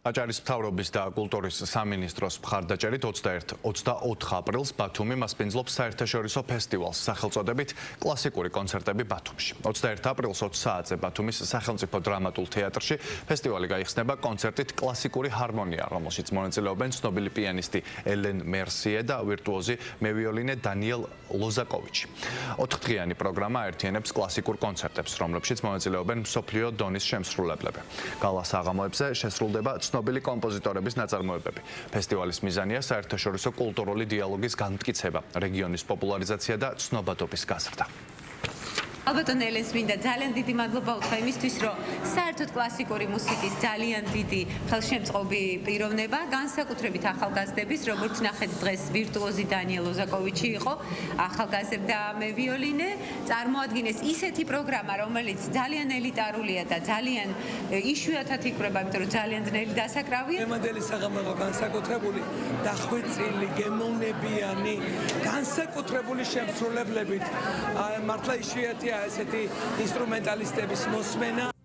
აჭარის მთავრობის და კულტურის სამინისტროს მხარდაჭერით 21-24 აპრილს ბათუმი მასპინძლობს საერთაშორისო ფესტივალს სახელწოდებით კლასიკური კონცერტები ბათუმში. 21 აპრილს 20 საათზე ბათუმის სახელმწიფო დრამატულ თეატრში ფესტივალი გაიხსნება კონცერტით კლასიკური ჰარმონია, რომელშიც მონაწილეობენ ცნობილი პიანისტი ელენ მერსიე და ვირტუოზი მევიოლინე დანიელ ლოზაკოვიჩი. 4დღიანი პროგრამა აერთიანებს კლასიკურ კონცერტებს, რომლებშიც მონაწილეობენ მსოფლიო დონის შემსრულებლები. გალა საღამოებზე შესრულდება ცნობილი კომპოზიტორების ნაწარმოებები. ფესტივალის მიზანია საერთაშორისო კულტურული დიალოგის განმტკიცება, რეგიონის პოპულარიზაცია და ცნობადობის გაზრდა. ალბათ ელენს მინდა ძალიან დიდი მადლობა უთხრა იმისთვის, რომ საერთოდ კლასიკური მუსიკის ძალიან დიდი ხელშემწყობი პიროვნება, განსაკუთრებით ახალგაზრდების, როგორც ნახეთ დღეს ვირტუოზი დანიელ ლოზაკოვიჩი იყო, ახალგაზრდა მევიოლინე, წარმოადგინეს ისეთი პროგრამა, რომელიც ძალიან ელიტარულია და ძალიან იშვიათად იკვრება, იმიტომ რომ ძალიან ძნელი დასაკრავია. ემანდელი საღამოა განსაკუთრებული, დახვეწილი, გემოვნებიანი, განსაკუთრებული შემსრულებლებით, მართლა იშვიათია ესეთი ინსტრუმენტალისტების მოსმენა.